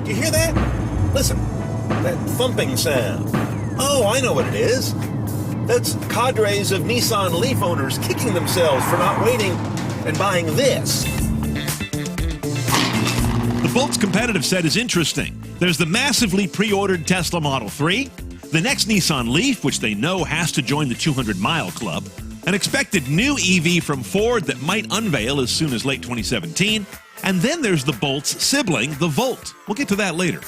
You hear that? Listen, that thumping sound. Oh, I know what it is. That's cadres of Nissan Leaf owners kicking themselves for not waiting and buying this. The Bolt's competitive set is interesting. There's the massively pre-ordered Tesla Model 3, the next Nissan Leaf, which they know has to join the 200-mile club, an expected new EV from Ford that might unveil as soon as late 2017, and then there's the Bolt's sibling, the Volt. We'll get to that later.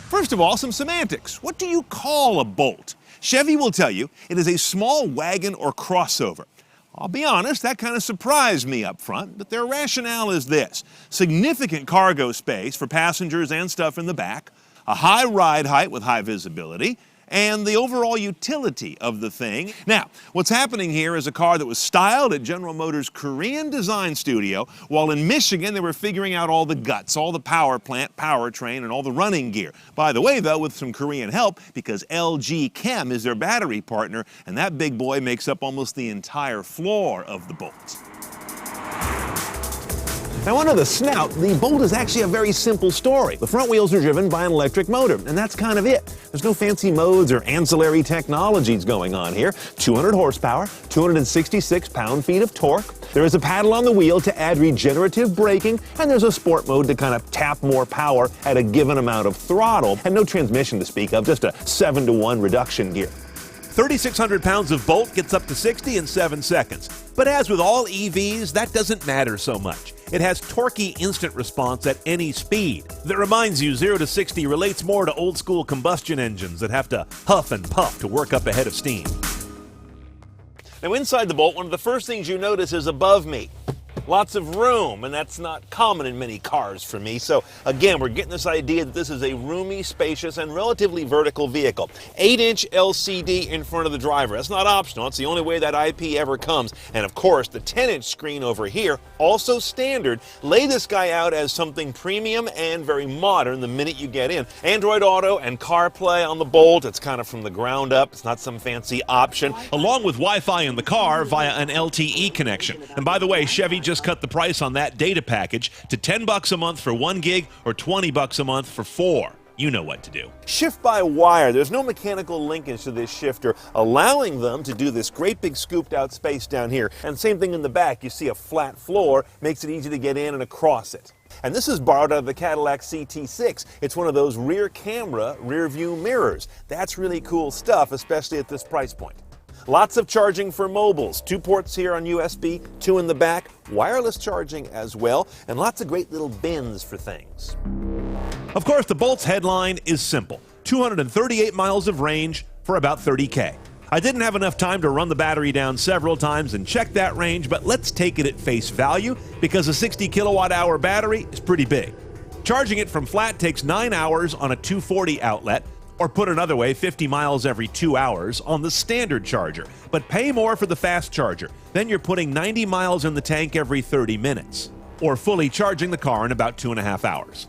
First of all, some semantics. What do you call a Bolt? Chevy will tell you it is a small wagon or crossover. I'll be honest, that kind of surprised me up front, but their rationale is this: significant cargo space for passengers and stuff in the back, a high ride height with high visibility, and the overall utility of the thing. Now, what's happening here is a car that was styled at General Motors' Korean design studio, while in Michigan they were figuring out all the guts, all the power plant, powertrain, and all the running gear. By the way, though, with some Korean help, because LG Chem is their battery partner, and that big boy makes up almost the entire floor of the Bolt. Now, under the snout, the Bolt is actually a very simple story. The front wheels are driven by an electric motor, and that's kind of it. There's no fancy modes or ancillary technologies going on here. 200 horsepower, 266 pound-feet of torque. There is a paddle on the wheel to add regenerative braking, and there's a sport mode to kind of tap more power at a given amount of throttle, and no transmission to speak of, just a 7-to-1 reduction gear. 3,600 pounds of Bolt gets up to 60 in 7 seconds. But as with all EVs, that doesn't matter so much. It has torquey instant response at any speed. That reminds you, 0 to 60 relates more to old-school combustion engines that have to huff and puff to work up a head of steam. Now, inside the Bolt, one of the first things you notice is above me. Lots of room, and that's not common in many cars for me. So again, we're getting this idea that this is a roomy, spacious, and relatively vertical vehicle. 8-inch LCD in front of the driver. That's not optional. It's the only way that IP ever comes. And of course, the 10-inch screen over here, also standard, lay this guy out as something premium and very modern the minute you get in. Android Auto and CarPlay on the Bolt. It's kind of from the ground up. It's not some fancy option. Along with Wi-Fi in the car via an LTE connection. And by the way, Chevy just cut the price on that data package to $10 a month for 1 gig or $20 a month for 4. You know what to do. Shift by wire. There's no mechanical linkage to this shifter, allowing them to do this great big scooped out space down here. And same thing in the back. You see a flat floor, makes it easy to get in and across it. And this is borrowed out of the Cadillac CT6. It's one of those rear camera, rear view mirrors. That's really cool stuff, especially at this price point. Lots of charging for mobiles. 2 ports here on USB, 2 in the back, wireless charging as well, and lots of great little bins for things. Of course, the Bolt's headline is simple. 238 miles of range for about $30K. I didn't have enough time to run the battery down several times and check that range, but let's take it at face value because a 60 kilowatt hour battery is pretty big. Charging it from flat takes 9 hours on a 240 outlet, or put another way, 50 miles every 2 hours on the standard charger. But pay more for the fast charger. Then you're putting 90 miles in the tank every 30 minutes. Or fully charging the car in about 2.5 hours.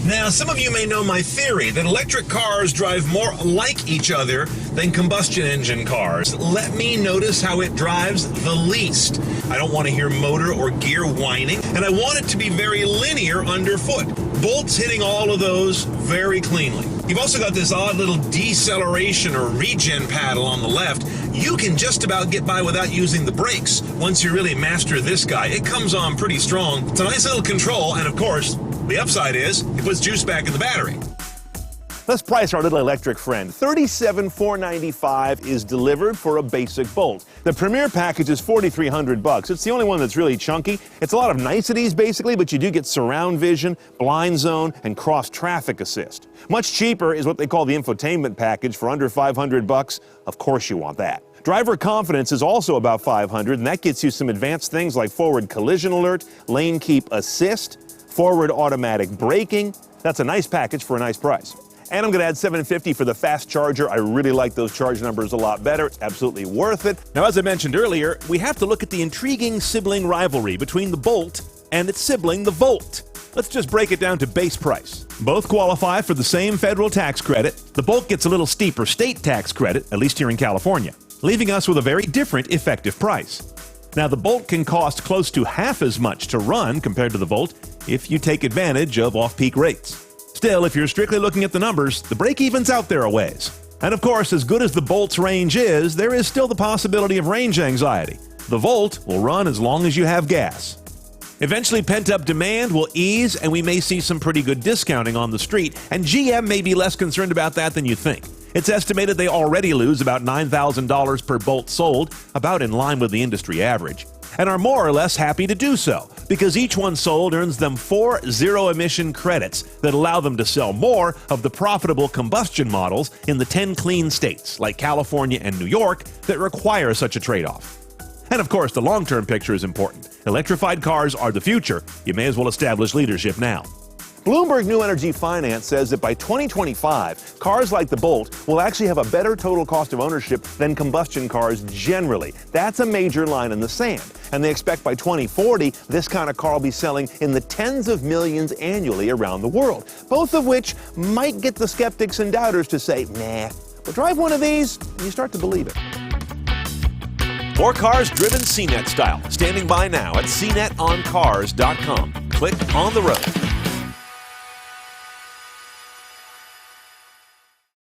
Now, some of you may know my theory that electric cars drive more like each other than combustion engine cars. Let me notice how it drives the least. I don't want to hear motor or gear whining, and I want it to be very linear underfoot. Bolts hitting all of those very cleanly. You've also got this odd little deceleration or regen paddle on the left. You can just about get by without using the brakes. Once you really master this guy, it comes on pretty strong. It's a nice little control, and of course, the upside is it puts juice back in the battery. Let's price our little electric friend. $37,495 is delivered for a basic Bolt. The Premier package is $4,300. It's the only one that's really chunky. It's a lot of niceties basically, but you do get surround vision, blind zone, and cross traffic assist. Much cheaper is what they call the infotainment package for under $500. Of course you want that. Driver confidence is also about $500, and that gets you some advanced things like forward collision alert, lane keep assist, forward automatic braking. That's a nice package for a nice price. And I'm going to add $750 for the fast charger. I really like those charge numbers a lot better. It's absolutely worth it. Now, as I mentioned earlier, we have to look at the intriguing sibling rivalry between the Bolt and its sibling, the Volt. Let's just break it down to base price. Both qualify for the same federal tax credit. The Bolt gets a little steeper state tax credit, at least here in California, leaving us with a very different effective price. Now, the Bolt can cost close to half as much to run compared to the Volt if you take advantage of off-peak rates. Still, if you're strictly looking at the numbers, the break-even's out there a ways. And of course, as good as the Bolt's range is, there is still the possibility of range anxiety. The Volt will run as long as you have gas. Eventually, pent-up demand will ease, and we may see some pretty good discounting on the street, and GM may be less concerned about that than you think. It's estimated they already lose about $9,000 per Bolt sold, about in line with the industry average, and are more or less happy to do so, because each one sold earns them 4 zero-emission credits that allow them to sell more of the profitable combustion models in the 10 clean states, like California and New York, that require such a trade-off. And of course, the long-term picture is important. Electrified cars are the future. You may as well establish leadership now. Bloomberg New Energy Finance says that by 2025, cars like the Bolt will actually have a better total cost of ownership than combustion cars generally. That's a major line in the sand. And they expect by 2040, this kind of car will be selling in the tens of millions annually around the world, both of which might get the skeptics and doubters to say, nah, but drive one of these, and you start to believe it. More cars driven CNET style. Standing by now at cnetoncars.com. Click on the road.